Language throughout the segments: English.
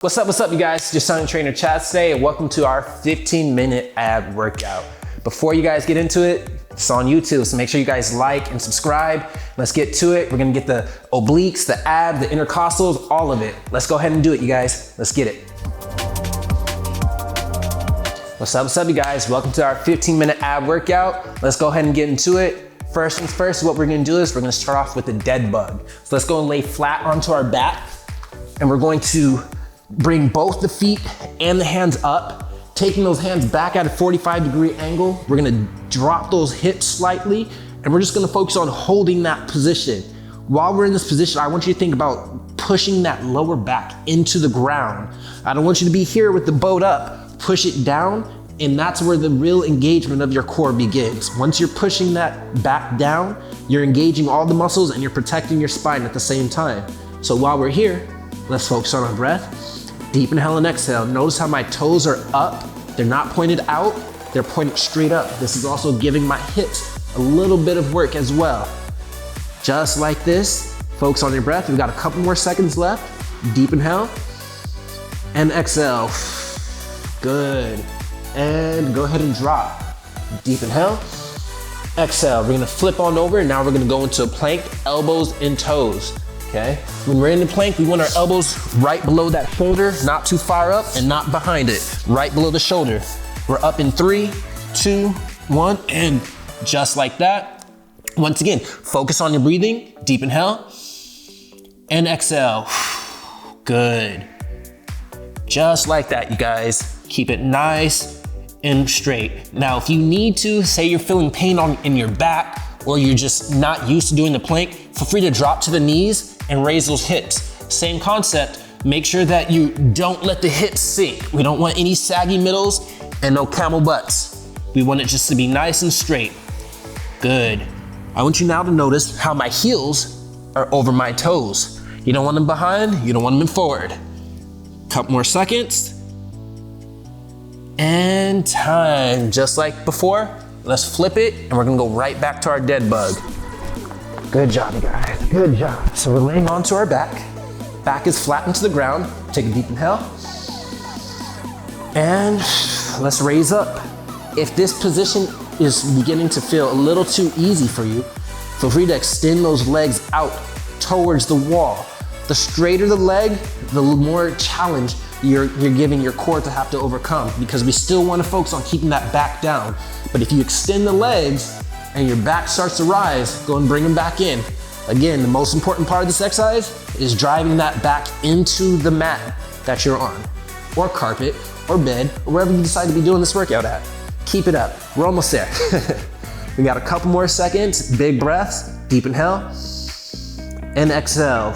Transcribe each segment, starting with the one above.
What's up, you guys? It's your Sunny Trainer Chaz today, and welcome to our 15-minute ab workout. Before you guys get into it, it's on YouTube, so make sure you guys like and subscribe. Let's get to it. We're gonna get the obliques, the abs, the intercostals, all of it. Let's go ahead and do it, you guys. Let's get it. What's up, you guys? Welcome to our 15-minute ab workout. Let's go ahead and get into it. First things first, what we're gonna do is we're gonna start off with the dead bug. So let's go and lay flat onto our back, and we're going to bring both the feet and the hands up, taking those hands back at a 45-degree angle. We're gonna drop those hips slightly, and we're just gonna focus on holding that position. While we're in this position, I want you to think about pushing that lower back into the ground. I don't want you to be here with the boat up. Push it down, and that's where the real engagement of your core begins. Once you're pushing that back down, you're engaging all the muscles and you're protecting your spine at the same time. So while we're here, let's focus on our breath. Deep inhale and exhale. Notice how my toes are up. They're not pointed out, they're pointed straight up. This is also giving my hips a little bit of work as well. Just like this, focus on your breath. We've got a couple more seconds left. Deep inhale and exhale. Good. And go ahead and drop. Deep inhale, exhale. We're gonna flip on over, and now we're gonna go into a plank, elbows and toes. Okay, when we're in the plank, we want our elbows right below that shoulder, not too far up and not behind it, right below the shoulder. We're up in 3, 2, 1, and just like that. Once again, focus on your breathing. Deep inhale and exhale. Good. Just like that, you guys. Keep it nice and straight. Now, if you need to, say you're feeling pain in your back, or you're just not used to doing the plank, feel free to drop to the knees and raise those hips. Same concept, make sure that you don't let the hips sink. We don't want any saggy middles and no camel butts. We want it just to be nice and straight. Good. I want you now to notice how my heels are over my toes. You don't want them behind, you don't want them in forward. Couple more seconds. And time, just like before. Let's flip it, and we're gonna go right back to our dead bug. Good job, you guys, good job. So we're laying onto our back. Back is flat into the ground. Take a deep inhale. And let's raise up. If this position is beginning to feel a little too easy for you, feel free to extend those legs out towards the wall. The straighter the leg, the more challenge you're giving your core to have to overcome, because we still want to focus on keeping that back down. But if you extend the legs and your back starts to rise, go and bring them back in. Again, the most important part of this exercise is driving that back into the mat that you're on, or carpet, or bed, or wherever you decide to be doing this workout at. Keep it up, we're almost there. We got a couple more seconds, big breaths, deep inhale, and exhale.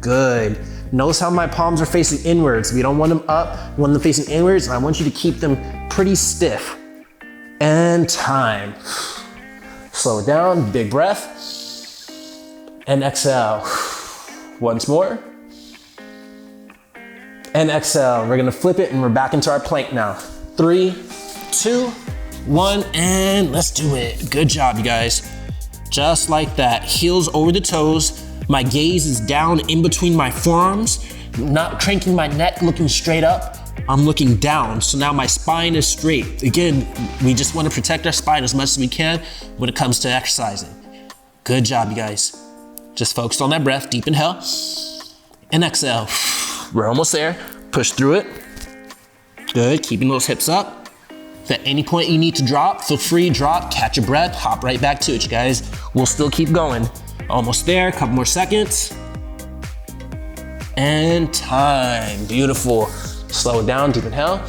Good. Notice how my palms are facing inwards. We don't want them up, we want them facing inwards, and I want you to keep them pretty stiff. And time. Slow it down, big breath. And exhale. Once more. And exhale. We're gonna flip it, and we're back into our plank now. 3, 2, 1, and let's do it. Good job, you guys. Just like that, heels over the toes. My gaze is down in between my forearms, not cranking my neck, looking straight up. I'm looking down, so now my spine is straight. Again, we just want to protect our spine as much as we can when it comes to exercising. Good job, you guys. Just focus on that breath, deep inhale, and exhale. We're almost there, push through it. Good, keeping those hips up. If at any point you need to drop, feel free, drop, catch your breath, hop right back to it, you guys. We'll still keep going. Almost there, a couple more seconds. And time, beautiful. Slow it down, deep inhale,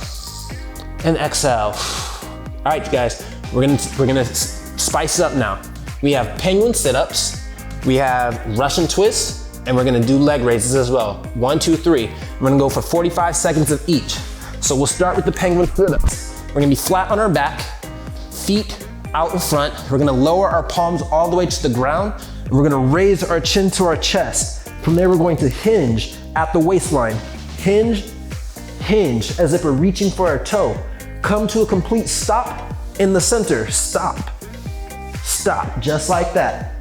and exhale. All right, you guys, we're gonna spice it up now. We have penguin sit-ups, we have Russian twists, and we're gonna do leg raises as well. 1, 2, 3. We're gonna go for 45 seconds of each. So we'll start with the penguin sit-ups. We're gonna be flat on our back, feet out in front. We're gonna lower our palms all the way to the ground, and we're gonna raise our chin to our chest. From there, we're going to hinge at the waistline. Hinge, hinge, as if we're reaching for our toe. Come to a complete stop in the center. Stop, stop, just like that.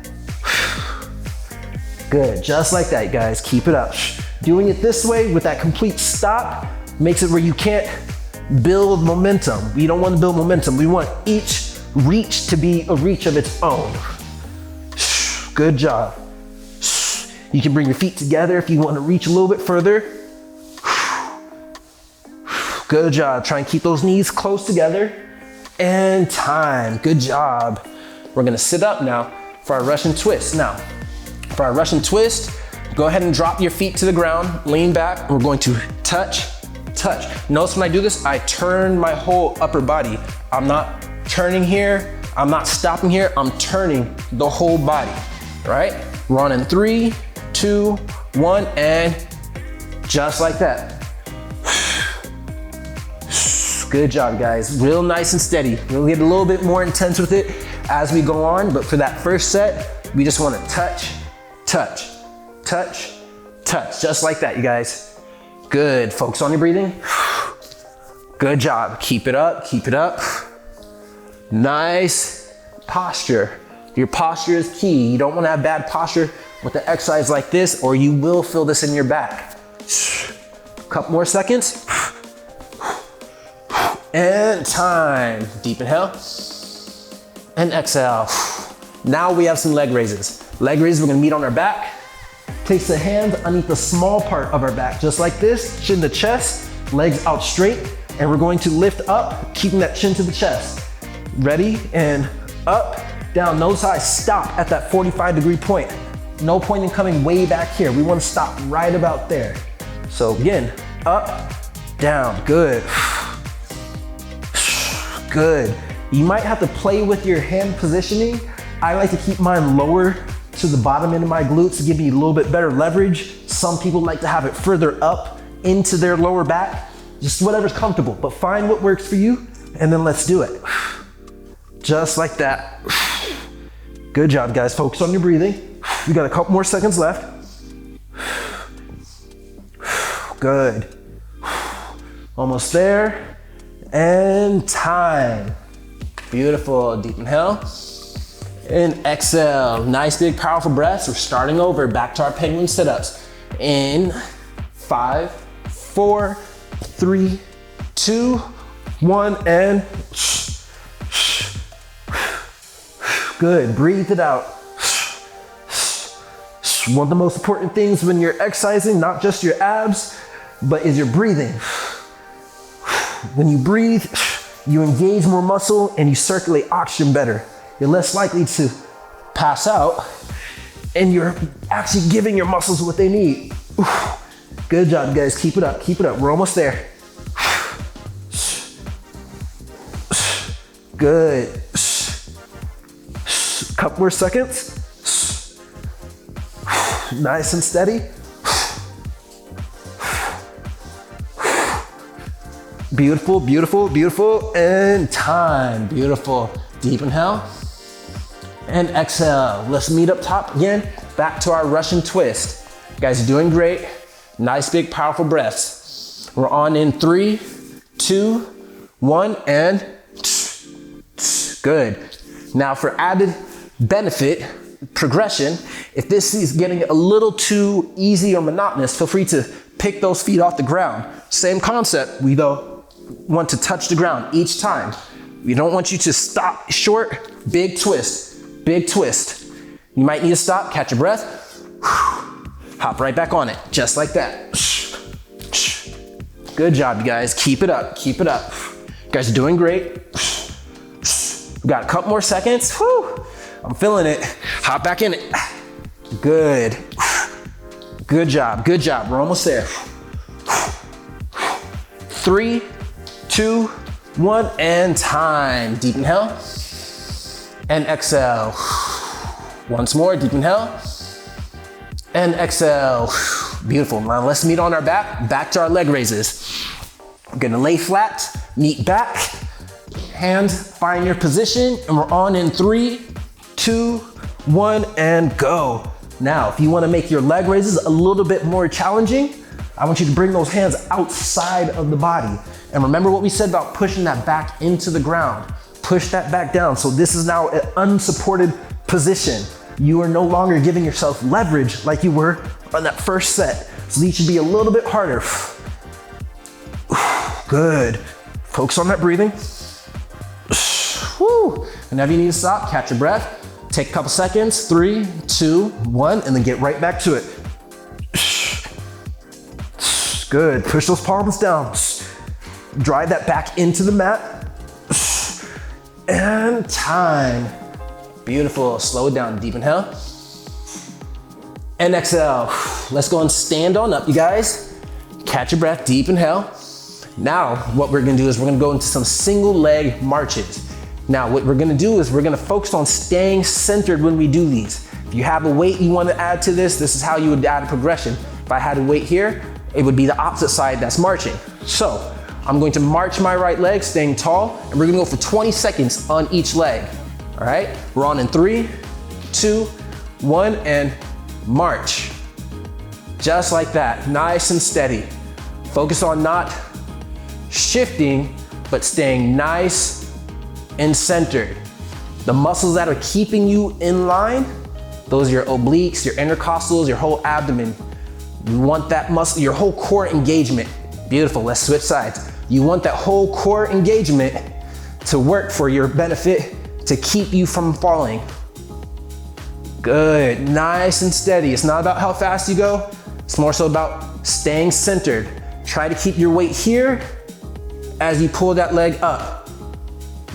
Good, just like that, guys. Keep it up. Doing it this way with that complete stop makes it where you can't build momentum. We don't want to build momentum. We want each reach to be a reach of its own. Good job. You can bring your feet together if you want to reach a little bit further. Good job. Try and keep those knees close together. And time. Good job. We're gonna sit up now for our Russian twist. Now, for our Russian twist, go ahead and drop your feet to the ground, lean back. We're going to touch, touch. Notice when I do this, I turn my whole upper body. I'm not turning here. I'm not stopping here. I'm turning the whole body, right? We're on in 3, 2, 1, and just like that. Good job, guys. Real nice and steady. We'll get a little bit more intense with it as we go on, but for that first set, we just want to touch, touch, touch, touch, just like that, you guys. Good. Focus on your breathing. Good job. Keep it up, keep it up. Nice posture. Your posture is key. You don't want to have bad posture with an exercise like this, or you will feel this in your back. Couple more seconds. And time. Deep inhale. And exhale. Now we have some leg raises. Leg raises, we're gonna meet on our back. Place the hands underneath the small part of our back, just like this, chin to chest, legs out straight, and we're going to lift up, keeping that chin to the chest. Ready? And up, down. Notice how I stop at that 45-degree point. No point in coming way back here. We wanna stop right about there. So again, up, down, good. Good. You might have to play with your hand positioning. I like to keep mine lower to the bottom end of my glutes to give me a little bit better leverage. Some people like to have it further up into their lower back. Just whatever's comfortable, but find what works for you and then let's do it. Just like that. Good job, guys. Focus on your breathing. We got a couple more seconds left. Good. Almost there. And time. Beautiful. Deep inhale. And exhale. Nice, big, powerful breaths. We're starting over. Back to our penguin sit-ups. In 5, 4, 3, 2, 1, and good. Breathe it out. One of the most important things when you're exercising, not just your abs, but is your breathing. When you breathe, you engage more muscle and you circulate oxygen better. You're less likely to pass out and you're actually giving your muscles what they need. Good job, guys. Keep it up, keep it up. We're almost there. Good. Couple more seconds. Nice and steady. Beautiful, beautiful, beautiful, and time. Beautiful. Deep inhale and exhale. Let's meet up top again. Back to our Russian twist. You guys are doing great. Nice, big, powerful breaths. We're on in 3, 2, 1, and good. Now for added benefit, progression, if this is getting a little too easy or monotonous, feel free to pick those feet off the ground. Same concept, we though want to touch the ground each time. We don't want you to stop short. Big twist, big twist. You might need to stop, catch your breath, hop right back on it, just like that. Good job, you guys. Keep it up, keep it up. You guys are doing great. We got a couple more seconds. Whew. I'm feeling it. Hop back in it. Good. Good job, good job. We're almost there. 3, 2, 1, and time. Deep inhale and exhale. Once more, deep inhale and exhale. Beautiful. Now let's meet on our back. Back to our leg raises. We're gonna lay flat, meet back, hands find your position, and we're on in 3, 2, 1, and go. Now, if you wanna make your leg raises a little bit more challenging, I want you to bring those hands outside of the body. And remember what we said about pushing that back into the ground. Push that back down. So this is now an unsupported position. You are no longer giving yourself leverage like you were on that first set. So these should be a little bit harder. Good. Focus on that breathing. Woo. Whenever you need to stop, catch your breath. Take a couple seconds, 3, 2, 1, and then get right back to it. Good, push those palms down. Drive that back into the mat. And time. Beautiful, slow it down, deep inhale. And exhale. Let's go and stand on up, you guys. Catch your breath, deep inhale. Now, what we're gonna do is we're gonna go into some single leg marches. Now, what we're gonna do is we're gonna focus on staying centered when we do these. If you have a weight you wanna add to this is how you would add a progression. If I had a weight here, it would be the opposite side that's marching. So, I'm going to march my right leg, staying tall, and we're gonna go for 20 seconds on each leg. All right, we're on in 3, 2, 1, and march. Just like that, nice and steady. Focus on not shifting, but staying nice and centered. The muscles that are keeping you in line, those are your obliques, your intercostals, your whole abdomen. You want that muscle, your whole core engagement. Beautiful, let's switch sides. You want that whole core engagement to work for your benefit, to keep you from falling. Good, nice and steady. It's not about how fast you go, it's more so about staying centered. Try to keep your weight here as you pull that leg up,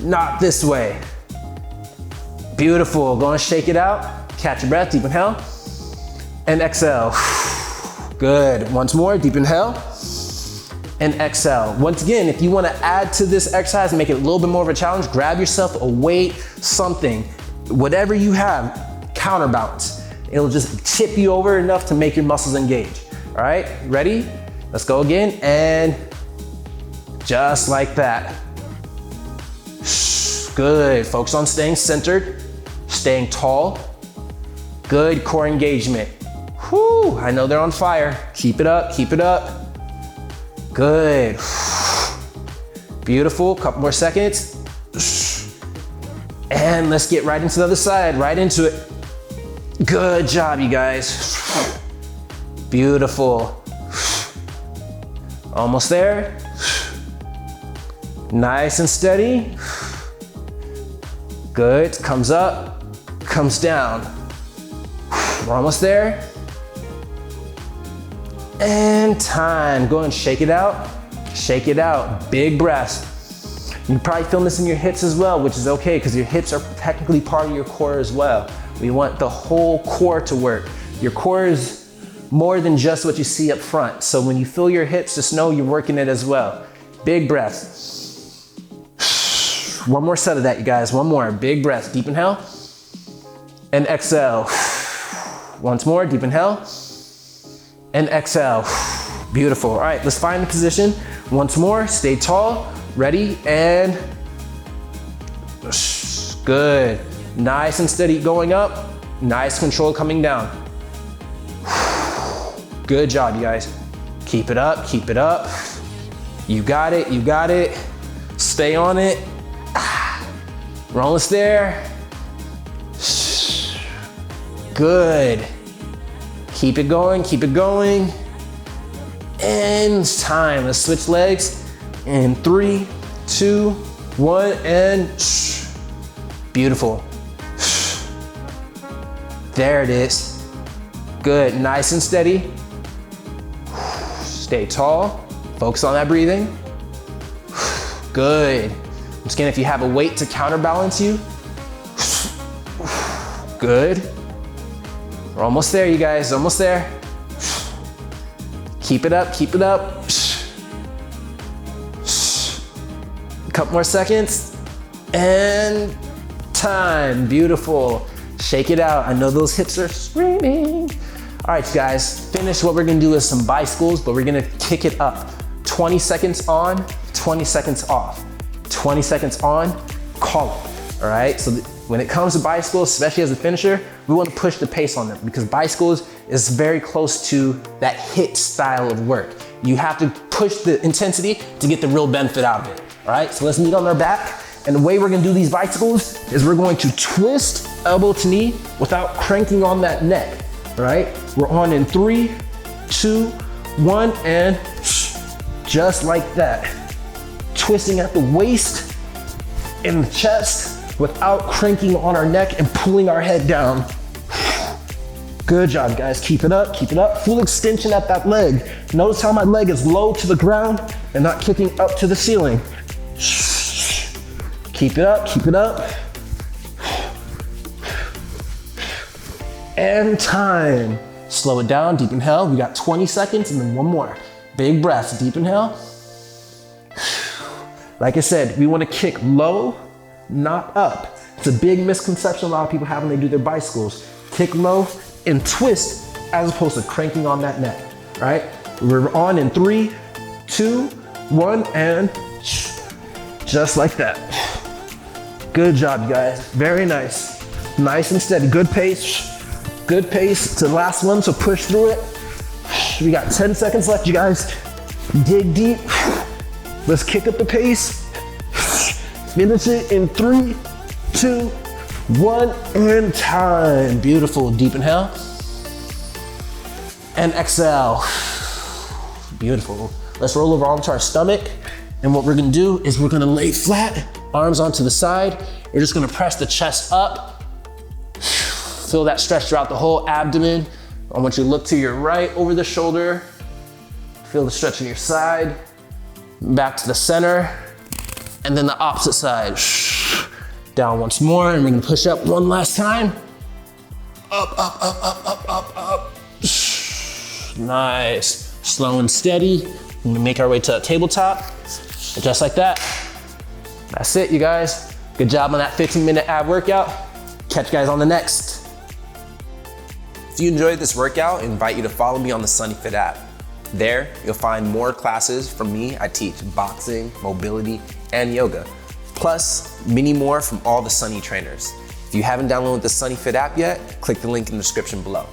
not this way. Beautiful, go and shake it out. Catch your breath, deep inhale, and exhale. Good, once more, deep inhale, and exhale. Once again, if you wanna add to this exercise and make it a little bit more of a challenge, grab yourself a weight, something, whatever you have, counterbalance. It'll just tip you over enough to make your muscles engage. All right, ready? Let's go again, and just like that. Good, focus on staying centered, staying tall. Good core engagement. Whew, I know they're on fire. Keep it up, keep it up. Good. Beautiful, couple more seconds. And let's get right into the other side, right into it. Good job, you guys. Beautiful. Almost there. Nice and steady. Good, comes up, comes down. We're almost there. And time, go and shake it out. Shake it out, big breaths. You probably feel this in your hips as well, which is okay because your hips are technically part of your core as well. We want the whole core to work. Your core is more than just what you see up front. So when you feel your hips, just know you're working it as well. Big breaths. One more set of that, you guys. One more, big breath. Deep inhale and exhale. Once more, deep inhale and exhale. Beautiful. All right, let's find the position. Once more, stay tall, ready, and good. Nice and steady going up. Nice control coming down. Good job, you guys. Keep it up, keep it up. You got it, you got it. Stay on it. We're almost there. Good. Keep it going, keep it going. And it's time. Let's switch legs in 3, 2, 1, and beautiful. There it is. Good, nice and steady. Stay tall, focus on that breathing. Good. Once again, if you have a weight to counterbalance you. Good. We're almost there, you guys, almost there. Keep it up, keep it up. A couple more seconds. And time, beautiful. Shake it out. I know those hips are screaming. All right, guys, finish. What we're gonna do is some bicycles, but we're gonna kick it up. 20 seconds on, 20 seconds off. 20 seconds on, call it, all right? So when it comes to bicycles, especially as a finisher, we wanna push the pace on them because bicycles is very close to that HIIT style of work. You have to push the intensity to get the real benefit out of it, all right? So let's meet on our back. And the way we're gonna do these bicycles is we're going to twist elbow to knee without cranking on that neck, all right? We're on in 3, 2, 1, and just like that. Twisting at the waist and the chest without cranking on our neck and pulling our head down. Good job, guys. Keep it up, keep it up. Full extension at that leg. Notice how my leg is low to the ground and not kicking up to the ceiling. Keep it up, keep it up. And time. Slow it down, deep inhale. We got 20 seconds and then one more. Big breaths, deep inhale. Like I said, we want to kick low, not up. It's a big misconception a lot of people have when they do their bicycles. Kick low and twist as opposed to cranking on that neck, right? We're on in 3, 2, 1, and just like that. Good job, you guys. Very nice. Nice and steady. Good pace. Good pace to the last one, so push through it. We got 10 seconds left, you guys. Dig deep. Let's kick up the pace. Finish it in 3, 2, 1, and time. Beautiful. Deep inhale. And exhale. Beautiful. Let's roll over onto our stomach. And what we're gonna do is we're gonna lay flat, arms onto the side. We're just gonna press the chest up. Feel that stretch throughout the whole abdomen. I want you to look to your right over the shoulder. Feel the stretch on your side. Back to the center. And then the opposite side. Down once more, and we're gonna push up one last time. Up, up, up, up, up, up, up. Nice. Slow and steady. We're gonna make our way to the tabletop. And just like that. That's it, you guys. Good job on that 15-minute ab workout. Catch you guys on the next. If you enjoyed this workout, I invite you to follow me on the Sunny Fit app. There, you'll find more classes from me. I teach boxing, mobility, and yoga, plus many more from all the Sunny trainers. If you haven't downloaded the Sunny Fit app yet, click the link in the description below.